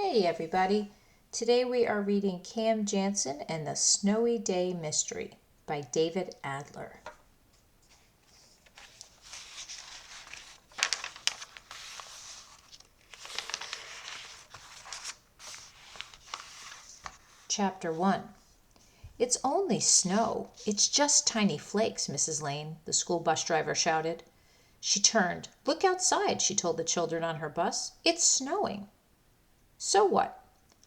Hey everybody! Today we are reading Cam Jansen and the Snowy Day Mystery by David Adler. Chapter 1. It's only snow. It's just tiny flakes, Mrs. Lane, the school bus driver shouted. She turned. Look outside, she told the children on her bus. It's snowing. So what?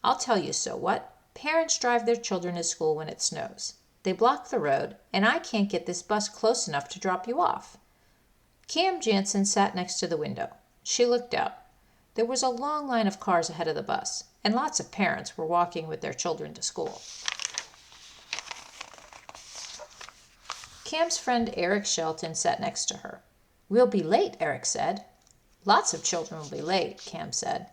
I'll tell you so what. Parents drive their children to school when it snows. They block the road, and I can't get this bus close enough to drop you off. Cam Jansen sat next to the window. She looked out. There was a long line of cars ahead of the bus, and lots of parents were walking with their children to school. Cam's friend Eric Shelton sat next to her. We'll be late, Eric said. Lots of children will be late, Cam said.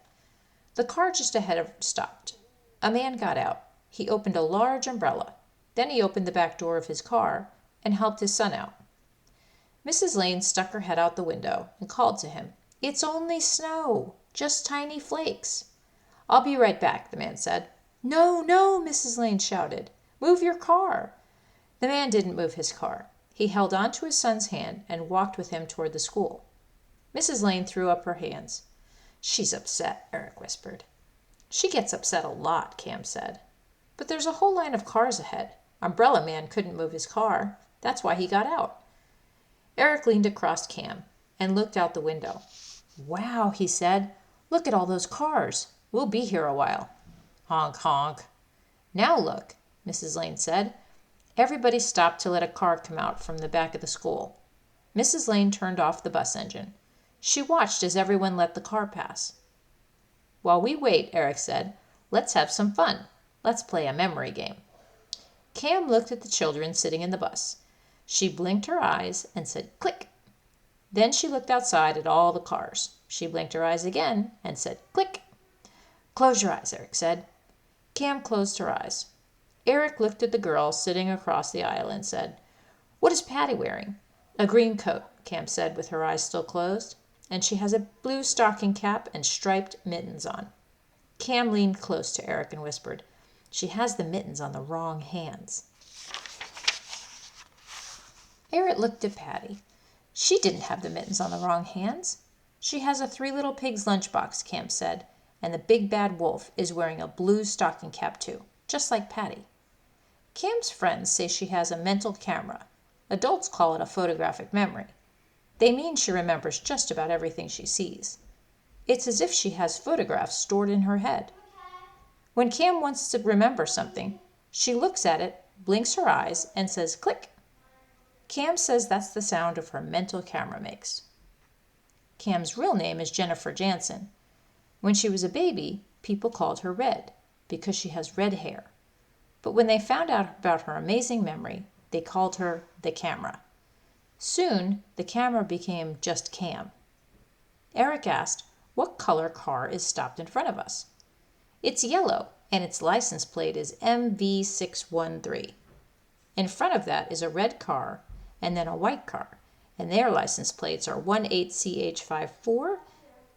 The car just ahead of stopped. A man got out. He opened a large umbrella. Then he opened the back door of his car and helped his son out. Mrs. Lane stuck her head out the window and called to him. It's only snow, just tiny flakes. I'll be right back, the man said. No, no, Mrs. Lane shouted. Move your car. The man didn't move his car. He held on to his son's hand and walked with him toward the school. Mrs. Lane threw up her hands. She's upset, Eric whispered. She gets upset a lot, Cam said. But there's a whole line of cars ahead. Umbrella Man couldn't move his car. That's why he got out. Eric leaned across Cam and looked out the window. Wow, he said. Look at all those cars. We'll be here a while. Honk, honk. Now look, Mrs. Lane said. Everybody stopped to let a car come out from the back of the school. Mrs. Lane turned off the bus engine. She watched as everyone let the car pass. While we wait, Eric said, let's have some fun. Let's play a memory game. Cam looked at the children sitting in the bus. She blinked her eyes and said, click. Then she looked outside at all the cars. She blinked her eyes again and said, click. Close your eyes, Eric said. Cam closed her eyes. Eric looked at the girl sitting across the aisle and said, what is Patty wearing? A green coat, Cam said with her eyes still closed. And she has a blue stocking cap and striped mittens on. Cam leaned close to Eric and whispered, she has the mittens on the wrong hands. Eric looked at Patty. She didn't have the mittens on the wrong hands. She has a Three Little Pigs lunchbox, Cam said, and the big bad wolf is wearing a blue stocking cap too, just like Patty. Cam's friends say she has a mental camera. Adults call it a photographic memory. They mean she remembers just about everything she sees. It's as if she has photographs stored in her head. When Cam wants to remember something, she looks at it, blinks her eyes, and says click. Cam says that's the sound of her mental camera makes. Cam's real name is Jennifer Jansen. When she was a baby, people called her Red because she has red hair. But when they found out about her amazing memory, they called her the Camera. Soon, the camera became just Cam. Eric asked, what color car is stopped in front of us? It's yellow, and its license plate is MV613. In front of that is a red car, and then a white car, and their license plates are 18CH54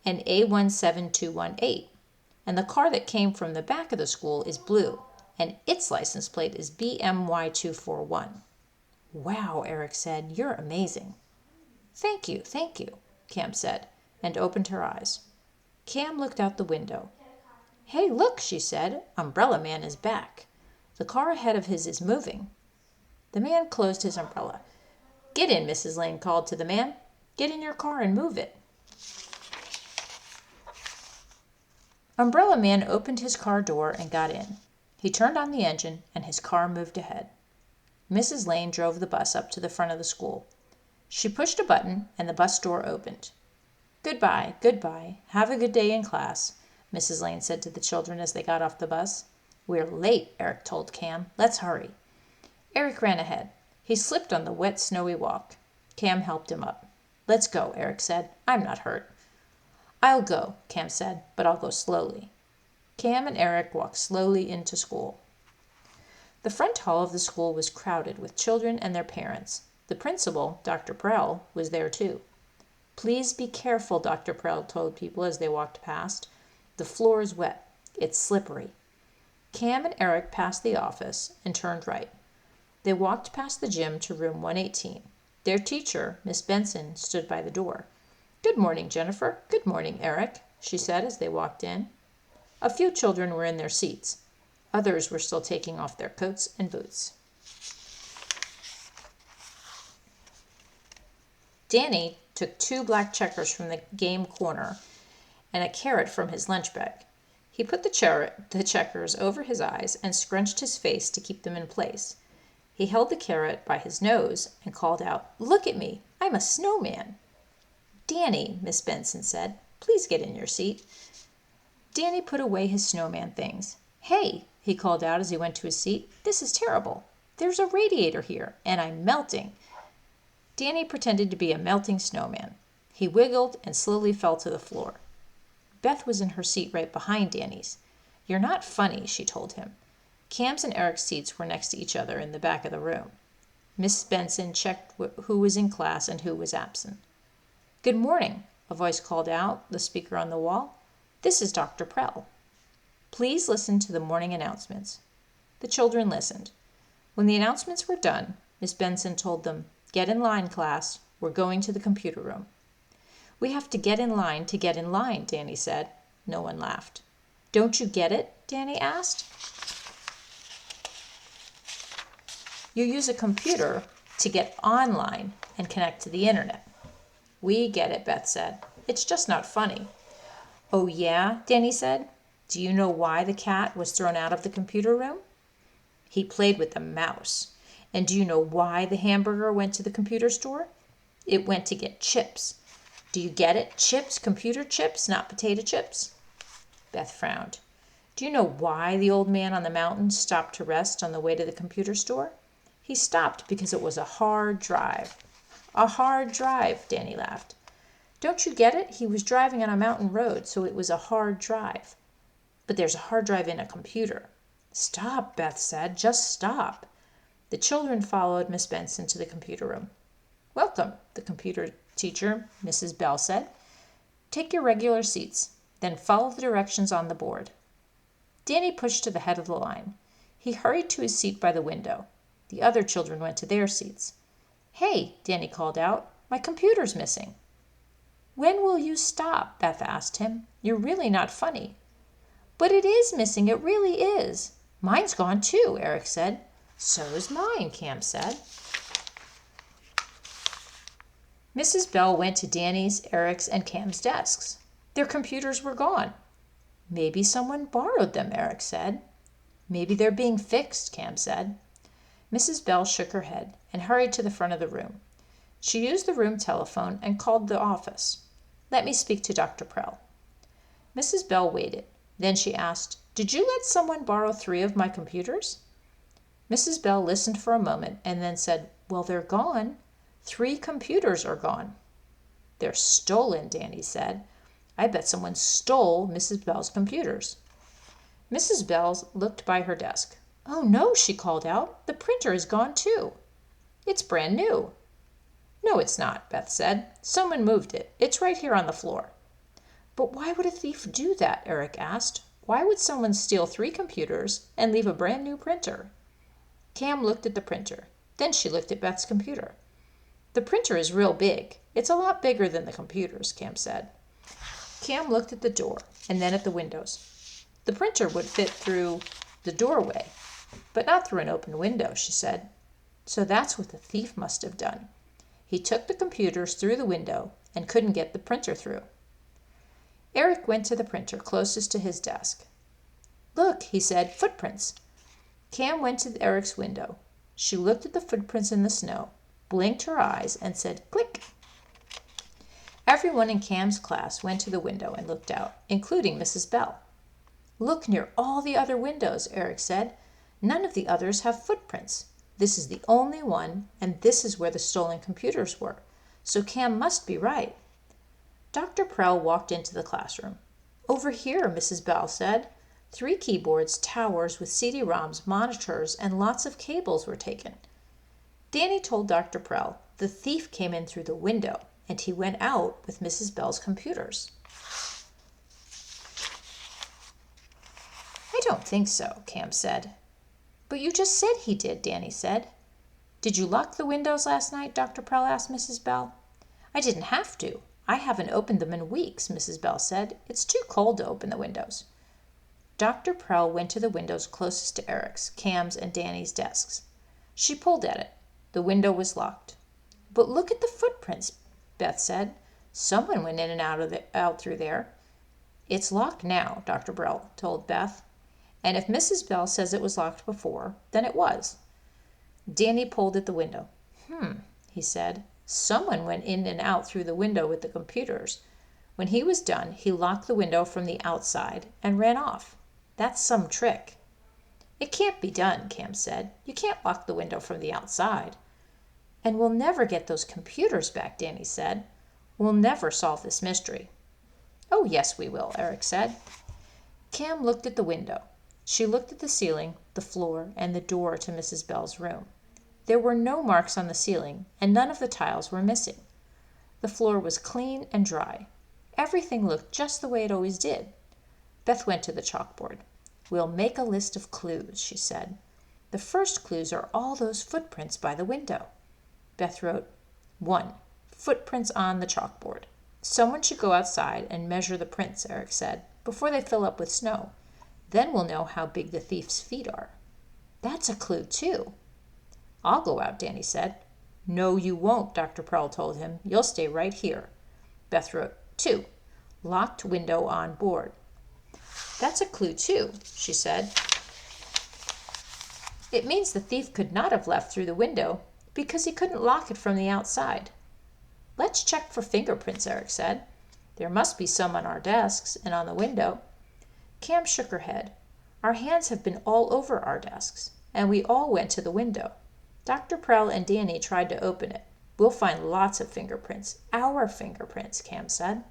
and A17218. And the car that came from the back of the school is blue, and its license plate is BMY241. Wow, Eric said, you're amazing. Thank you, Cam said, and opened her eyes. Cam looked out the window. Hey, look, she said, Umbrella Man is back. The car ahead of his is moving. The man closed his umbrella. Get in, Mrs. Lane called to the man. Get in your car and move it. Umbrella Man opened his car door and got in. He turned on the engine, and his car moved ahead. Mrs. Lane drove the bus up to the front of the school. She pushed a button, and the bus door opened. Goodbye, goodbye. Have a good day in class, Mrs. Lane said to the children as they got off the bus. We're late, Eric told Cam. Let's hurry. Eric ran ahead. He slipped on the wet, snowy walk. Cam helped him up. Let's go, Eric said. I'm not hurt. I'll go, Cam said, but I'll go slowly. Cam and Eric walked slowly into school. The front hall of the school was crowded with children and their parents. The principal, Dr. Prell, was there too. Please be careful, Dr. Prell told people as they walked past. The floor is wet. It's slippery. Cam and Eric passed the office and turned right. They walked past the gym to room 118. Their teacher, Miss Benson, stood by the door. "Good morning, Jennifer. Good morning, Eric," she said as they walked in. A few children were in their seats. Others were still taking off their coats and boots. Danny took 2 black checkers from the game corner and a carrot from his lunch bag. He put the checkers over his eyes and scrunched his face to keep them in place. He held the carrot by his nose and called out, "Look at me! I'm a snowman!" "Danny," Miss Benson said, "please get in your seat." Danny put away his snowman things. "Hey," he called out as he went to his seat, "this is terrible. There's a radiator here, and I'm melting." Danny pretended to be a melting snowman. He wiggled and slowly fell to the floor. Beth was in her seat right behind Danny's. "You're not funny," she told him. Cam's and Eric's seats were next to each other in the back of the room. Miss Benson checked who was in class and who was absent. "Good morning," a voice called out the speaker on the wall. "This is Dr. Prell. Please listen to the morning announcements." The children listened. When the announcements were done, Miss Benson told them, "Get in line, class. We're going to the computer room." "We have to get in line to get in line," Danny said. No one laughed. "Don't you get it?" Danny asked. "You use a computer to get online and connect to the internet." "We get it," Beth said. "It's just not funny." "Oh yeah?" Danny said. "Do you know why the cat was thrown out of the computer room?" "He played with the mouse." "And do you know why the hamburger went to the computer store?" "It went to get chips." "Do you get it? Chips, computer chips, not potato chips." Beth frowned. "Do you know why the old man on the mountain stopped to rest on the way to the computer store?" "He stopped because it was a hard drive." "A hard drive," Danny laughed. "Don't you get it? He was driving on a mountain road, so it was a hard drive." "But there's a hard drive in a computer." "Stop," Beth said. "Just stop." The children followed Miss Benson to the computer room. "Welcome," the computer teacher, Mrs. Bell, said. "Take your regular seats, then follow the directions on the board." Danny pushed to the head of the line. He hurried to his seat by the window. The other children went to their seats. "Hey," Danny called out, "my computer's missing." "When will you stop?" Beth asked him. "You're really not funny." "But it is missing, it really is." "Mine's gone too," Eric said. "So's mine," Cam said. Mrs. Bell went to Danny's, Eric's, and Cam's desks. Their computers were gone. "Maybe someone borrowed them," Eric said. "Maybe they're being fixed," Cam said. Mrs. Bell shook her head and hurried to the front of the room. She used the room telephone and called the office. "Let me speak to Dr. Prell." Mrs. Bell waited. Then she asked, "Did you let someone borrow 3 of my computers?" Mrs. Bell listened for a moment and then said, "Well, they're gone. 3 computers are gone." "They're stolen," Danny said. "I bet someone stole Mrs. Bell's computers." Mrs. Bell looked by her desk. "Oh no," she called out. "The printer is gone too." "It's brand new." "No, it's not," Beth said. "Someone moved it. It's right here on the floor." "But why would a thief do that?" Eric asked. "Why would someone steal 3 computers and leave a brand new printer?" Cam looked at the printer. Then she looked at Beth's computer. "The printer is real big. It's a lot bigger than the computers," Cam said. Cam looked at the door and then at the windows. "The printer would fit through the doorway, but not through an open window," she said. "So that's what the thief must have done. He took the computers through the window and couldn't get the printer through." Eric went to the printer closest to his desk. "Look," he said, "footprints." Cam went to Eric's window. She looked at the footprints in the snow, blinked her eyes, and said, "Click." Everyone in Cam's class went to the window and looked out, including Mrs. Bell. "Look near all the other windows," Eric said. "None of the others have footprints. This is the only one, and this is where the stolen computers were. So Cam must be right." Dr. Prell walked into the classroom. "Over here," Mrs. Bell said. 3 keyboards, towers with CD-ROMs, monitors, and lots of cables were taken. Danny told Dr. Prell the thief came in through the window, and he went out with Mrs. Bell's computers. don't think so, Cam said. But you just said he did, Danny said. Did you lock the windows last night? Dr. Prell asked Mrs. Bell. I didn't have to. I haven't opened them in weeks, Mrs. Bell said. It's too cold to open the windows. Dr. Prell went to the windows closest to Eric's, Cam's, and Danny's desks. She pulled at it. The window was locked. But look at the footprints, Beth said. Someone went in and out through there. It's locked now, Dr. Prell told Beth. And if Mrs. Bell says it was locked before, then it was. Danny pulled at the window. He said. Someone went in and out through the window with the computers. When he was done, he locked the window from the outside and ran off. That's some trick. It can't be done, Cam said. You can't lock the window from the outside. And we'll never get those computers back, Danny said. We'll never solve this mystery. Oh, yes, we will, Eric said. Cam looked at the window. She looked at the ceiling, the floor, and the door to Mrs. Bell's room. There were no marks on the ceiling, and none of the tiles were missing. The floor was clean and dry. Everything looked just the way it always did. Beth went to the chalkboard. We'll make a list of clues, she said. The first clues are all those footprints by the window. Beth wrote, 1. Footprints on the chalkboard. Someone should go outside and measure the prints, Eric said, before they fill up with snow. Then we'll know how big the thief's feet are. That's a clue, too. I'll go out, Danny said. No, you won't, Dr. Prell told him. You'll stay right here. Beth wrote, 2. Locked window on board. That's a clue, too, she said. It means the thief could not have left through the window because he couldn't lock it from the outside. Let's check for fingerprints, Eric said. There must be some on our desks and on the window. Cam shook her head. Our hands have been all over our desks, and we all went to the window. Dr. Prell and Danny tried to open it. We'll find lots of fingerprints. Our fingerprints, Cam said.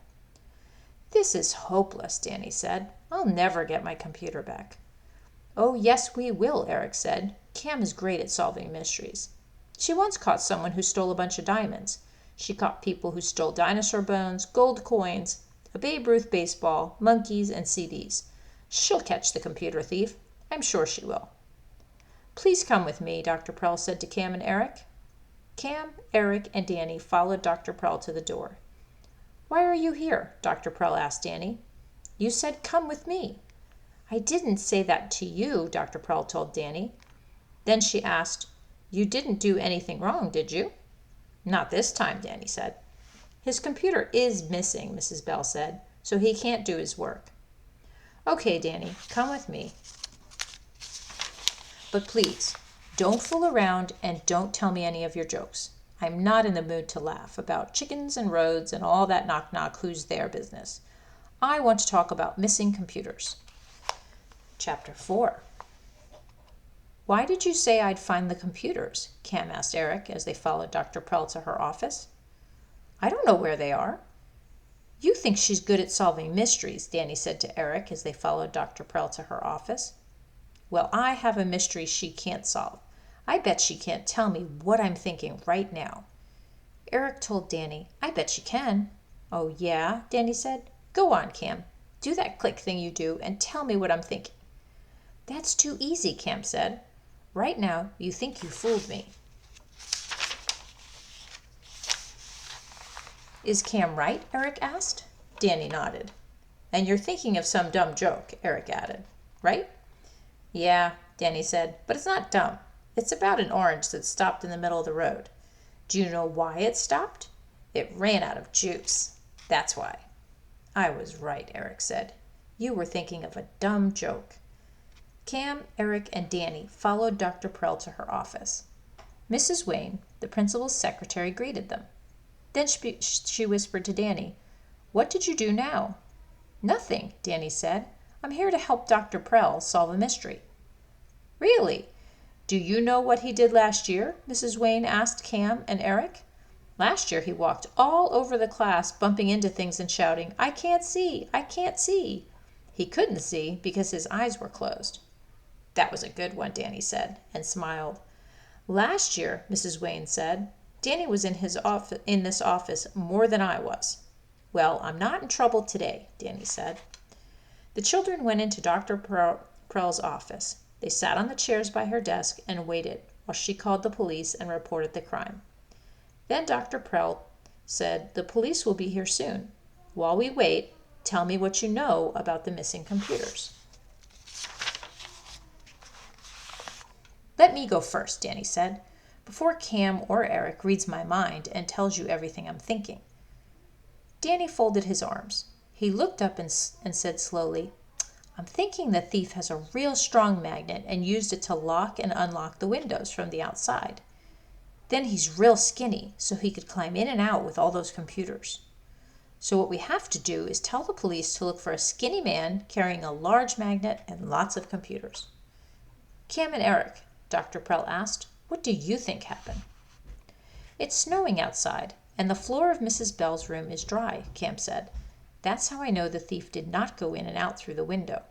This is hopeless, Danny said. I'll never get my computer back. Oh, yes, we will, Eric said. Cam is great at solving mysteries. She once caught someone who stole a bunch of diamonds. She caught people who stole dinosaur bones, gold coins, a Babe Ruth baseball, monkeys, and CDs. She'll catch the computer thief. I'm sure she will. Please come with me, Dr. Prell said to Cam and Eric. Cam, Eric, and Danny followed Dr. Prell to the door. Why are you here? Dr. Prell asked Danny. You said come with me. I didn't say that to you, Dr. Prell told Danny. Then she asked, You didn't do anything wrong, did you? Not this time, Danny said. His computer is missing, Mrs. Bell said, so he can't do his work. Okay, Danny, come with me. But please, don't fool around and don't tell me any of your jokes. I'm not in the mood to laugh about chickens and roads and all that knock-knock who's there business. I want to talk about missing computers. Chapter 4. Why did you say I'd find the computers? Cam asked Eric as they followed Dr. Prell to her office. I don't know where they are. You think she's good at solving mysteries, Danny said to Eric as they followed Dr. Prell to her office. Well, I have a mystery she can't solve. I bet she can't tell me what I'm thinking right now. Eric told Danny, I bet she can. Oh, yeah, Danny said. Go on, Cam. Do that click thing you do and tell me what I'm thinking. That's too easy, Cam said. Right now, you think you fooled me. Is Cam right? Eric asked. Danny nodded. And you're thinking of some dumb joke, Eric added. Right? Yeah, Danny said, but it's not dumb. It's about an orange that stopped in the middle of the road. Do you know why it stopped? It ran out of juice. That's why. I was right, Eric said. You were thinking of a dumb joke. Cam, Eric, and Danny followed Dr. Prell to her office. Mrs. Wayne, the principal's secretary, greeted them. Then she whispered to Danny, What did you do now? Nothing, Danny said. I'm here to help Dr. Prell solve a mystery. Really? Do you know what he did last year? Mrs. Wayne asked Cam and Eric. Last year he walked all over the class, bumping into things and shouting, I can't see, I can't see. He couldn't see because his eyes were closed. That was a good one, Danny said, and smiled. Last year, Mrs. Wayne said, Danny was in this office more than I was. Well, I'm not in trouble today, Danny said. The children went into Dr. Prell's office. They sat on the chairs by her desk and waited while she called the police and reported the crime. Then Dr. Prell said, "The police will be here soon. While we wait, tell me what you know about the missing computers." "Let me go first," Danny said, "before Cam or Eric reads my mind and tells you everything I'm thinking." Danny folded his arms. He looked up and said slowly, "I'm thinking the thief has a real strong magnet and used it to lock and unlock the windows from the outside. Then he's real skinny, so he could climb in and out with all those computers. So what we have to do is tell the police to look for a skinny man carrying a large magnet and lots of computers." "Cam and Eric," Dr. Prell asked, "what do you think happened?" "It's snowing outside, and the floor of Mrs. Bell's room is dry," Cam said. "That's how I know the thief did not go in and out through the window.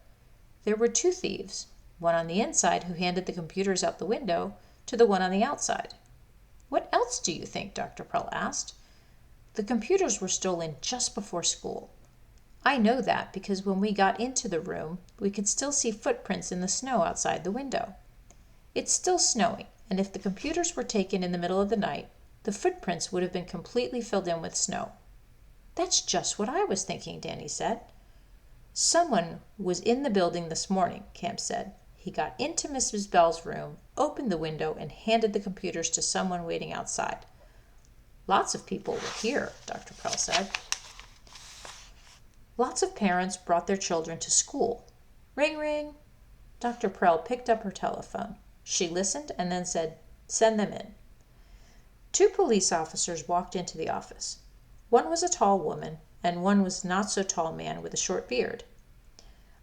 There were two thieves, one on the inside who handed the computers out the window to the one on the outside." "What else do you think?" Dr. Prell asked. "The computers were stolen just before school. I know that because when we got into the room, we could still see footprints in the snow outside the window. It's still snowing, and if the computers were taken in the middle of the night, the footprints would have been completely filled in with snow." "That's just what I was thinking," Danny said. "Someone was in the building this morning," Cam said. "He got into Mrs. Bell's room, opened the window, and handed the computers to someone waiting outside." "Lots of people were here," Dr. Prell said. "Lots of parents brought their children to school. Ring, ring." Dr. Prell picked up her telephone. She listened and then said, "Send them in." Two police officers walked into the office. One was a tall woman, and one was a not-so-tall man with a short beard.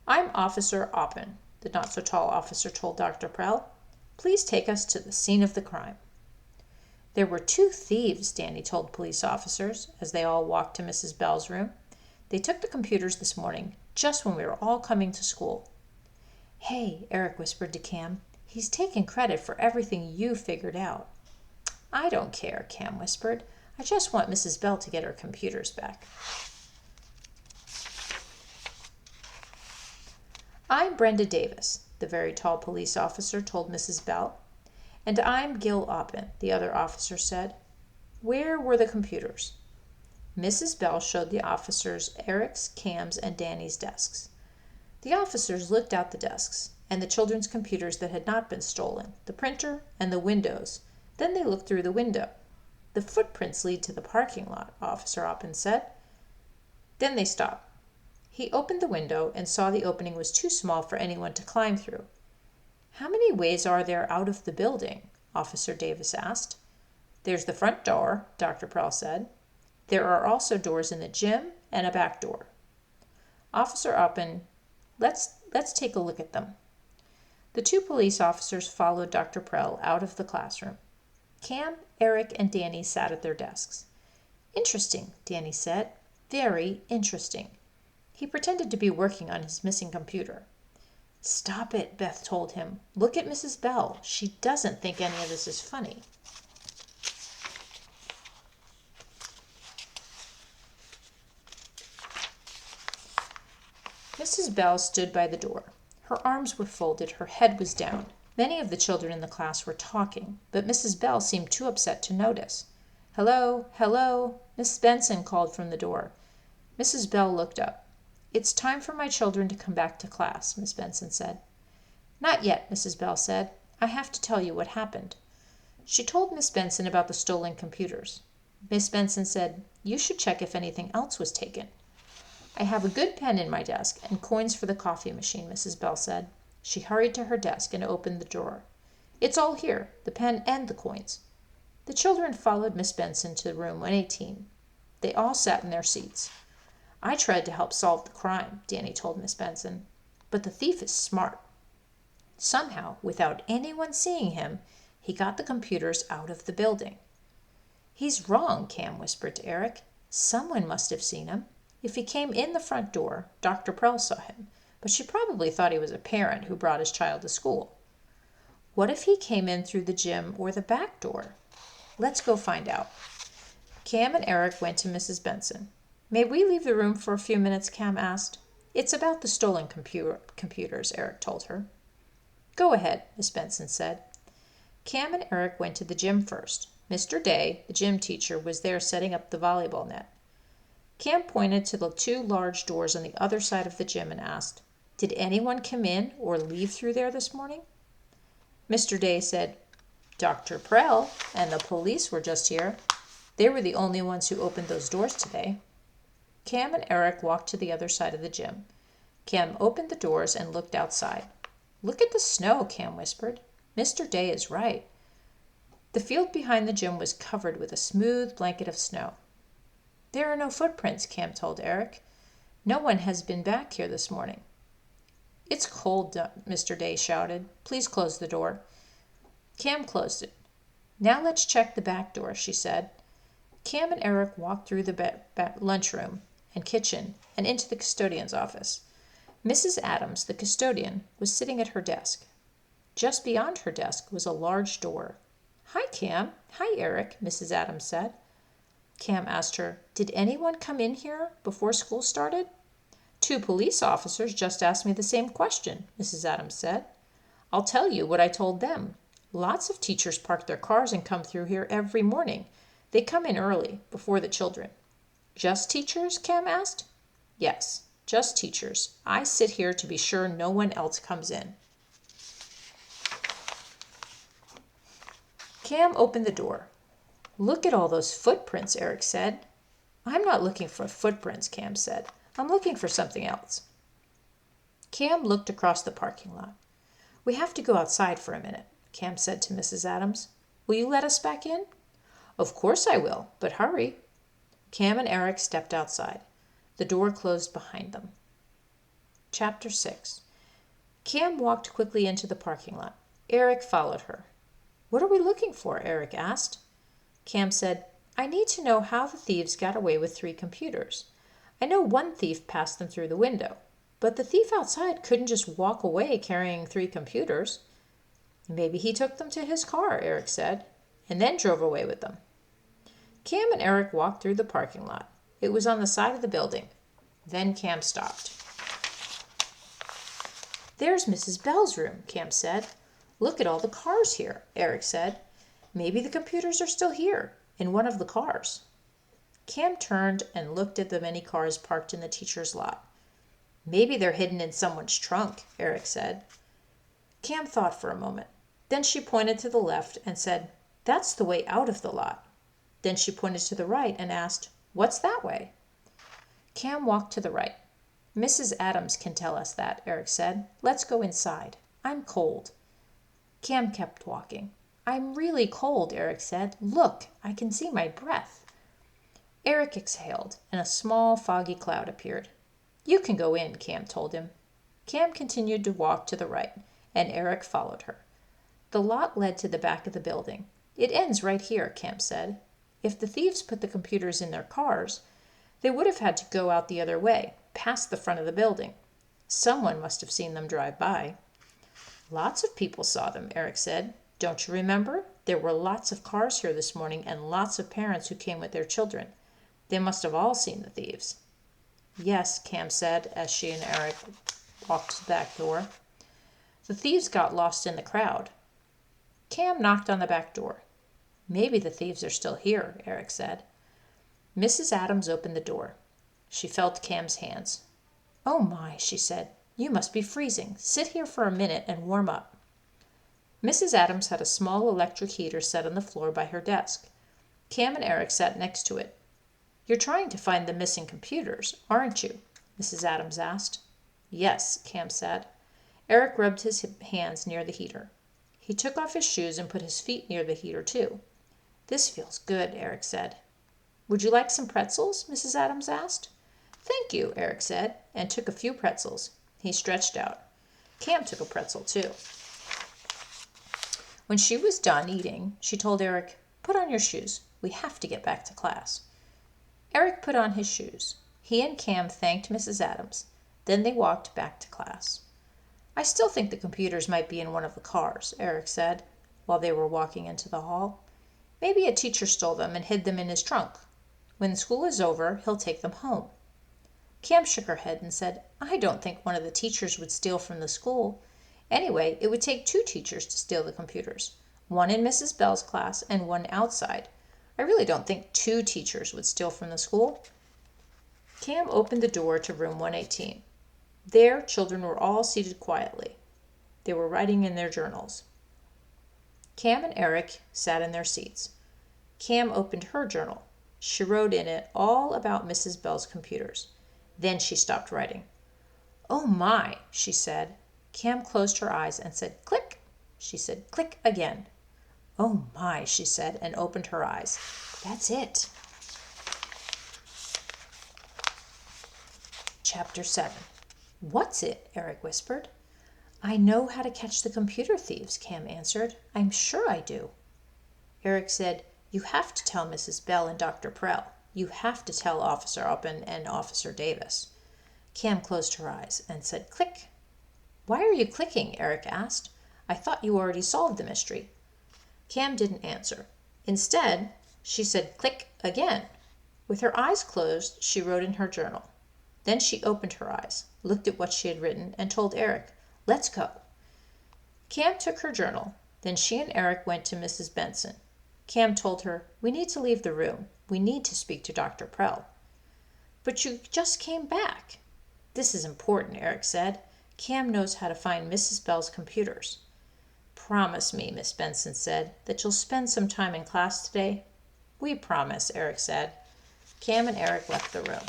"I'm Officer Oppen," the not-so-tall officer told Dr. Prell. "Please take us to the scene of the crime." "There were two thieves," Danny told police officers as they all walked to Mrs. Bell's room. "They took the computers this morning, just when we were all coming to school." "Hey," Eric whispered to Cam, "he's taking credit for everything you figured out." "I don't care," Cam whispered. "I just want Mrs. Bell to get her computers back." "I'm Brenda Davis," the very tall police officer told Mrs. Bell. "And I'm Gil Oppen," the other officer said. "Where were the computers?" Mrs. Bell showed the officers Eric's, Cam's, and Danny's desks. The officers looked out the desks, and the children's computers that had not been stolen, the printer, and the windows. Then they looked through the window. "The footprints lead to the parking lot," Officer Oppen said. Then they stopped. He opened the window and saw the opening was too small for anyone to climb through. "How many ways are there out of the building?" Officer Davis asked. "There's the front door," Dr. Prell said. "There are also doors in the gym and a back door." Officer Oppen, let's take a look at them." The two police officers followed Dr. Prell out of the classroom. Cam, Eric, and Danny sat at their desks. "Interesting," Danny said. "Very interesting." He pretended to be working on his missing computer. "Stop it," Beth told him. "Look at Mrs. Bell. She doesn't think any of this is funny." Mrs. Bell stood by the door. Her arms were folded, her head was down. Many of the children in the class were talking, but Mrs. Bell seemed too upset to notice. "Hello, hello," Miss Benson called from the door. Mrs. Bell looked up. "It's time for my children to come back to class," Miss Benson said. "Not yet," Mrs. Bell said. "I have to tell you what happened." She told Miss Benson about the stolen computers. Miss Benson said, "You should check if anything else was taken." "I have a good pen in my desk and coins for the coffee machine," Mrs. Bell said. She hurried to her desk and opened the drawer. "It's all here, the pen and the coins." The children followed Miss Benson to room 118. They all sat in their seats. "I tried to help solve the crime," Danny told Miss Benson. "But the thief is smart. Somehow, without anyone seeing him, he got the computers out of the building." "He's wrong," Cam whispered to Eric. "Someone must have seen him. If he came in the front door, Dr. Prell saw him, but she probably thought he was a parent who brought his child to school. What if he came in through the gym or the back door? Let's go find out." Cam and Eric went to Mrs. Benson. "May we leave the room for a few minutes?" Cam asked. It's about the stolen computers, Eric told her. Go ahead, Miss Benson said. Cam and Eric went to the gym first. Mr. Day, the gym teacher, was there setting up the volleyball net. Cam pointed to the two large doors on the other side of the gym and asked, Did anyone come in or leave through there this morning? Mr. Day said, Dr. Prell and the police were just here. They were the only ones who opened those doors today. Cam and Eric walked to the other side of the gym. Cam opened the doors and looked outside. Look at the snow, Cam whispered. Mr. Day is right. The field behind the gym was covered with a smooth blanket of snow. There are no footprints, Cam told Eric. No one has been back here this morning. It's cold, Mr. Day shouted. Please close the door. Cam closed it. Now let's check the back door, she said. Cam and Eric walked through the lunchroom and kitchen and into the custodian's office. Mrs. Adams, the custodian, was sitting at her desk. Just beyond her desk was a large door. Hi, Cam. Hi, Eric, Mrs. Adams said. Cam asked her, Did anyone come in here before school started? 2 police officers just asked me the same question, Mrs. Adams said. I'll tell you what I told them. Lots of teachers park their cars and come through here every morning. They come in early, before the children. Just teachers? Cam asked. Yes, just teachers. I sit here to be sure no one else comes in. Cam opened the door. Look at all those footprints, Eric said. I'm not looking for footprints, Cam said. I'm looking for something else. Cam looked across the parking lot. We have to go outside for a minute, Cam said to Mrs. Adams. Will you let us back in? Of course I will, but hurry. Cam and Eric stepped outside. The door closed behind them. Chapter 6. Cam walked quickly into the parking lot. Eric followed her. What are we looking for? Eric asked. Cam said, I need to know how the thieves got away with 3 computers. I know one thief passed them through the window, but the thief outside couldn't just walk away carrying 3 computers. Maybe he took them to his car, Eric said, and then drove away with them. Cam and Eric walked through the parking lot. It was on the side of the building. Then Cam stopped. There's Mrs. Bell's room, Cam said. Look at all the cars here, Eric said. Maybe the computers are still here, in one of the cars. Cam turned and looked at the many cars parked in the teacher's lot. Maybe they're hidden in someone's trunk, Eric said. Cam thought for a moment. Then she pointed to the left and said, That's the way out of the lot. Then she pointed to the right and asked, What's that way? Cam walked to the right. Mrs. Adams can tell us that, Eric said. Let's go inside. I'm cold. Cam kept walking. I'm really cold, Eric said. Look, I can see my breath. Eric exhaled, and a small foggy cloud appeared. You can go in, Cam told him. Cam continued to walk to the right, and Eric followed her. The lot led to the back of the building. It ends right here, Cam said. If the thieves put the computers in their cars, they would have had to go out the other way, past the front of the building. Someone must have seen them drive by. Lots of people saw them, Eric said. Don't you remember? There were lots of cars here this morning and lots of parents who came with their children. They must have all seen the thieves. Yes, Cam said as she and Eric walked to the back door. The thieves got lost in the crowd. Cam knocked on the back door. Maybe the thieves are still here, Eric said. Mrs. Adams opened the door. She felt Cam's hands. Oh my, she said. You must be freezing. Sit here for a minute and warm up. Mrs. Adams had a small electric heater set on the floor by her desk. Cam and Eric sat next to it. You're trying to find the missing computers, aren't you? Mrs. Adams asked. Yes, Cam said. Eric rubbed his hands near the heater. He took off his shoes and put his feet near the heater, too. This feels good, Eric said. Would you like some pretzels? Mrs. Adams asked. Thank you, Eric said, and took a few pretzels. He stretched out. Cam took a pretzel, too. When she was done eating, she told Eric, Put on your shoes. We have to get back to class. Eric put on his shoes. He and Cam thanked Mrs. Adams. Then they walked back to class. I still think the computers might be in one of the cars, Eric said, while they were walking into the hall. Maybe a teacher stole them and hid them in his trunk. When school is over, he'll take them home. Cam shook her head and said, I don't think one of the teachers would steal from the school. Anyway, it would take 2 teachers to steal the computers, one in Mrs. Bell's class and one outside. I really don't think 2 teachers would steal from the school. Cam opened the door to room 118. There, children were all seated quietly. They were writing in their journals. Cam and Eric sat in their seats. Cam opened her journal. She wrote in it all about Mrs. Bell's computers. Then she stopped writing. Oh my, she said. Cam closed her eyes and said, click. She said, click again. Oh my, she said, and opened her eyes. That's it. Chapter 7. What's it? Eric whispered. I know how to catch the computer thieves, Cam answered. I'm sure I do. Eric said, you have to tell Mrs. Bell and Dr. Prell. You have to tell Officer Uppen and Officer Davis. Cam closed her eyes and said, click. Why are you clicking? Eric asked. I thought you already solved the mystery. Cam didn't answer. Instead, she said, click again. With her eyes closed, she wrote in her journal. Then she opened her eyes, looked at what she had written, and told Eric, let's go. Cam took her journal. Then she and Eric went to Mrs. Benson. Cam told her, we need to leave the room. We need to speak to Dr. Prell. But you just came back. This is important, Eric said. Cam knows how to find Mrs. Bell's computers. Promise me, Miss Benson said, that you'll spend some time in class today. We promise, Eric said. Cam and Eric left the room.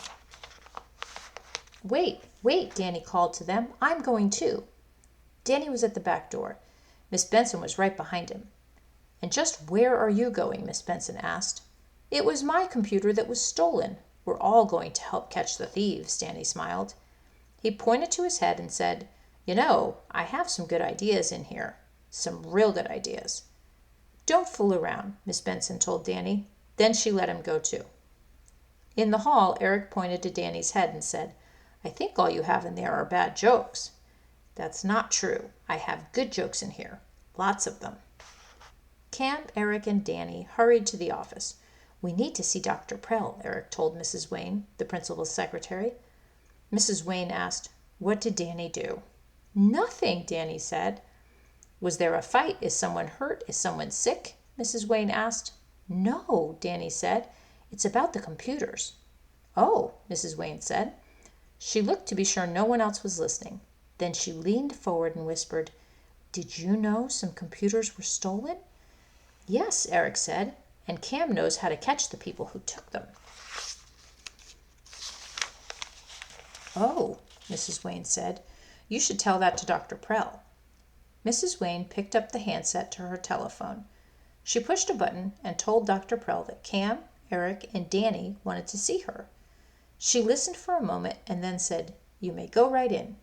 Wait, Danny called to them. I'm going too. Danny was at the back door. Miss Benson was right behind him. And just where are you going? Miss Benson asked. It was my computer that was stolen. We're all going to help catch the thieves, Danny smiled. He pointed to his head and said, you know, I have some good ideas in here. Some real good ideas. Don't fool around, Miss Benson told Danny. Then she let him go too. In the hall, Eric pointed to Danny's head and said, I think all you have in there are bad jokes. That's not true. I have good jokes in here. Lots of them. Cam, Eric, and Danny hurried to the office. We need to see Dr. Prell, Eric told Mrs. Wayne, the principal's secretary. Mrs. Wayne asked, what did Danny do? Nothing, Danny said. Was there a fight? Is someone hurt? Is someone sick? Mrs. Wayne asked. No, Danny said. It's about the computers. Oh, Mrs. Wayne said. She looked to be sure no one else was listening. Then she leaned forward and whispered, did you know some computers were stolen? Yes, Eric said, and Cam knows how to catch the people who took them. Oh, Mrs. Wayne said, you should tell that to Dr. Prell. Mrs. Wayne picked up the handset to her telephone. She pushed a button and told Dr. Prell that Cam, Eric, and Danny wanted to see her. She listened for a moment and then said, you may go right in.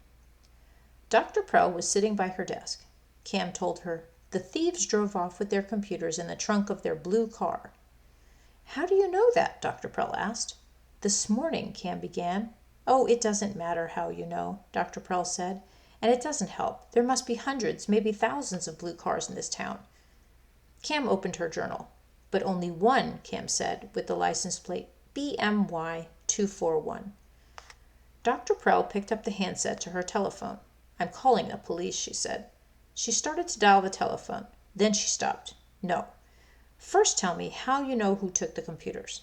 Dr. Prell was sitting by her desk. Cam told her, the thieves drove off with their computers in the trunk of their blue car. How do you know that? Dr. Prell asked. This morning, Cam began. Oh, it doesn't matter how you know, Dr. Prell said, and it doesn't help. There must be hundreds, maybe thousands of blue cars in this town. Cam opened her journal. But only one, Cam said, with the license plate BMY 241. Dr. Prell picked up the handset to her telephone. I'm calling the police, she said. She started to dial the telephone. Then she stopped. No. First tell me how you know who took the computers.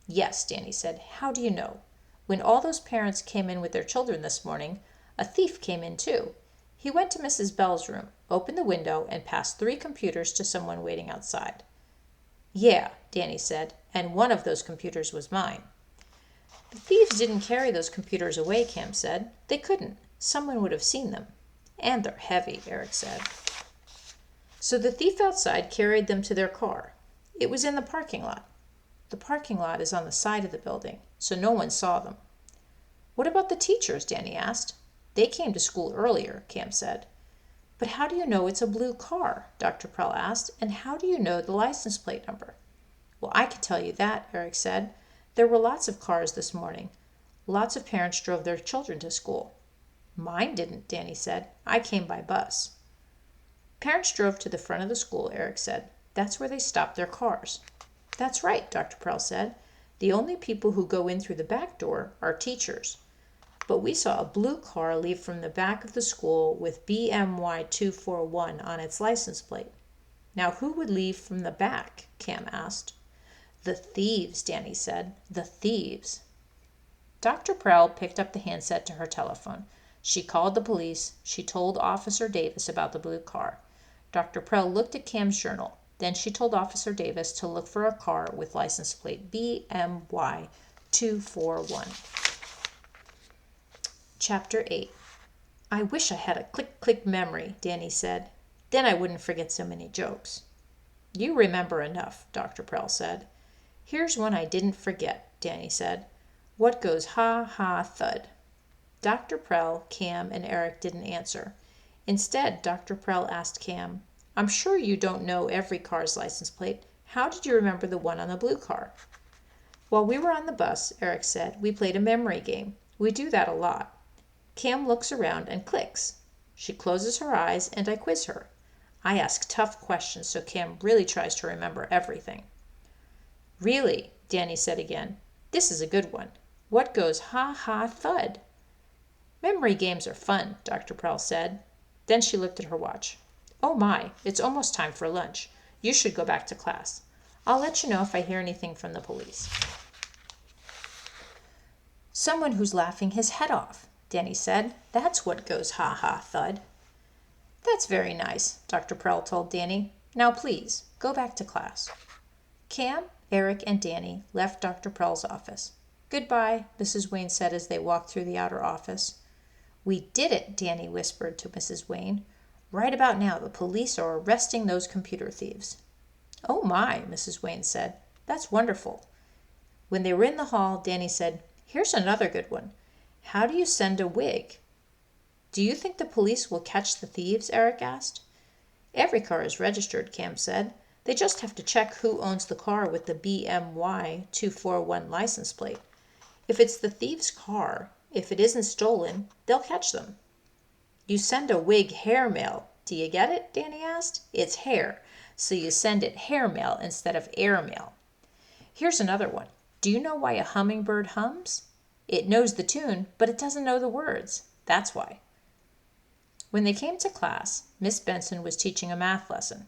Yes, Danny said. How do you know? When all those parents came in with their children this morning, a thief came in too. He went to Mrs. Bell's room, opened the window, and passed 3 computers to someone waiting outside. Yeah, Danny said, and one of those computers was mine. The thieves didn't carry those computers away, Cam said. They couldn't. Someone would have seen them. And they're heavy, Eric said. So the thief outside carried them to their car. It was in the parking lot. The parking lot is on the side of the building, so no one saw them. What about the teachers? Danny asked. They came to school earlier, Cam said. But how do you know it's a blue car? Dr. Prell asked. And how do you know the license plate number? Well, I can tell you that, Eric said. There were lots of cars this morning. Lots of parents drove their children to school. Mine didn't, Danny said. I came by bus. Parents drove to the front of the school, Eric said. That's where they stopped their cars. That's right, Dr. Prell said. The only people who go in through the back door are teachers. but we saw a blue car leave from the back of the school with BMY 241 on its license plate. Now who would leave from the back? Cam asked. The thieves, Danny said. The thieves. Dr. Prell picked up the handset to her telephone. She called the police. She told Officer Davis about the blue car. Dr. Prell looked at Cam's journal. Then she told Officer Davis to look for a car with license plate BMY 241. Chapter 8. I wish I had a click-click memory, Danny said. Then I wouldn't forget so many jokes. You remember enough, Dr. Prell said. Here's one I didn't forget, Danny said. What goes ha-ha thud? Dr. Prell, Cam, and Eric didn't answer. Instead, Dr. Prell asked Cam, I'm sure you don't know every car's license plate. How did you remember the one on the blue car? While we were on the bus, Eric said, we played a memory game. We do that a lot. Cam looks around and clicks. She closes her eyes and I quiz her. I ask tough questions so Cam really tries to remember everything. Really, Danny said again. This is a good one. What goes ha-ha thud? Memory games are fun, Dr. Prell said. Then she looked at her watch. Oh my, it's almost time for lunch. You should go back to class. I'll let you know if I hear anything from the police. Someone who's laughing his head off, Danny said. That's what goes ha-ha thud. That's very nice, Dr. Prell told Danny. Now please, go back to class. Cam, Eric, and Danny left Dr. Prell's office. Goodbye, Mrs. Wayne said as they walked through the outer office. We did it, Danny whispered to Mrs. Wayne. Right about now, the police are arresting those computer thieves. Oh my, Mrs. Wayne said. That's wonderful. When they were in the hall, Danny said, Here's another good one. How do you send a wig? Do you think the police will catch the thieves? Eric asked. Every car is registered, Cam said. They just have to check who owns the car with the BMY 241 license plate. If it's the thief's car, if it isn't stolen, they'll catch them. You send a wig hair mail. Do you get it? Danny asked. It's hair, so you send it hair mail instead of air mail. Here's another one. Do you know why a hummingbird hums? It knows the tune, but it doesn't know the words. That's why. When they came to class, Miss Benson was teaching a math lesson.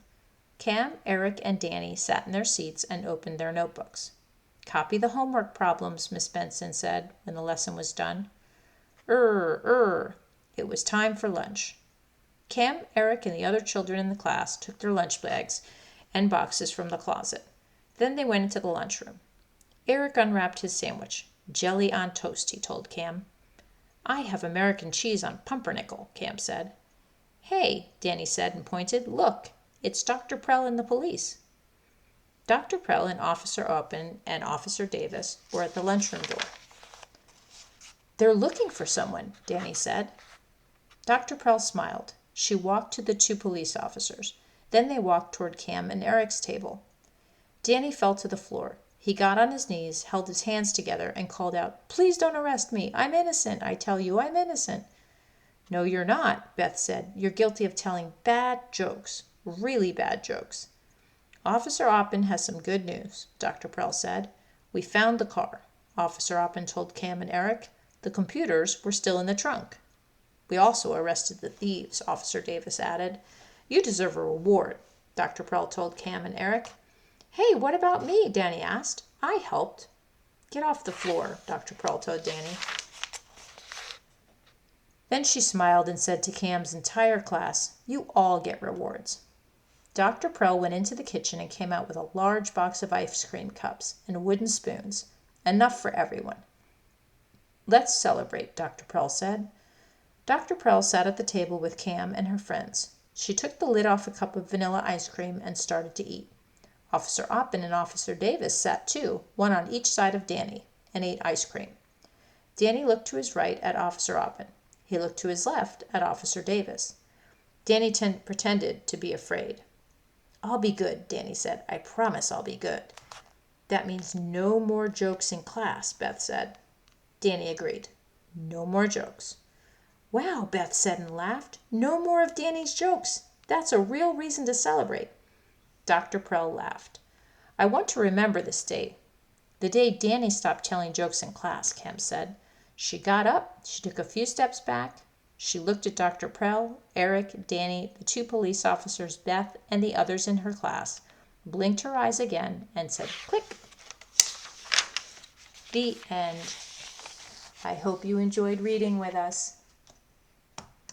Cam, Eric, and Danny sat in their seats and opened their notebooks. Copy the homework problems, Miss Benson said when the lesson was done. It was time for lunch. Cam, Eric, and the other children in the class took their lunch bags and boxes from the closet. Then they went into the lunchroom. Eric unwrapped his sandwich. Jelly on toast, he told Cam. I have American cheese on pumpernickel, Cam said. Hey, Danny said and pointed. Look, it's Dr. Prell and the police. Dr. Prell and Officer Oppen and Officer Davis were at the lunchroom door. They're looking for someone, Danny said. Dr. Prell smiled. She walked to the two police officers. Then they walked toward Cam and Eric's table. Danny fell to the floor. He got on his knees, held his hands together, and called out, Please don't arrest me. I'm innocent. I tell you, I'm innocent. No, you're not, Beth said. You're guilty of telling bad jokes, really bad jokes. Officer Oppen has some good news, Dr. Prell said. We found the car. Officer Oppen told Cam and Eric. The computers were still in the trunk. We also arrested the thieves, Officer Davis added. You deserve a reward, Dr. Prell told Cam and Eric. Hey, what about me? Danny asked. I helped. Get off the floor, Dr. Prell told Danny. Then she smiled and said to Cam's entire class, You all get rewards. Dr. Prell went into the kitchen and came out with a large box of ice cream cups and wooden spoons, enough for everyone. Let's celebrate, Dr. Prell said. Dr. Prell sat at the table with Cam and her friends. She took the lid off a cup of vanilla ice cream and started to eat. Officer Oppen and Officer Davis sat too, one on each side of Danny, and ate ice cream. Danny looked to his right at Officer Oppen. He looked to his left at Officer Davis. Danny pretended to be afraid. I'll be good, Danny said. I promise I'll be good. That means no more jokes in class, Beth said. Danny agreed. No more jokes. Wow, Beth said and laughed. No more of Danny's jokes. That's a real reason to celebrate. Dr. Prell laughed. I want to remember this day. The day Danny stopped telling jokes in class, Cam said. She got up. She took a few steps back. She looked at Dr. Prell, Eric, Danny, the 2 police officers, Beth, and the others in her class, blinked her eyes again, and said, "Click." The end. I hope you enjoyed reading with us.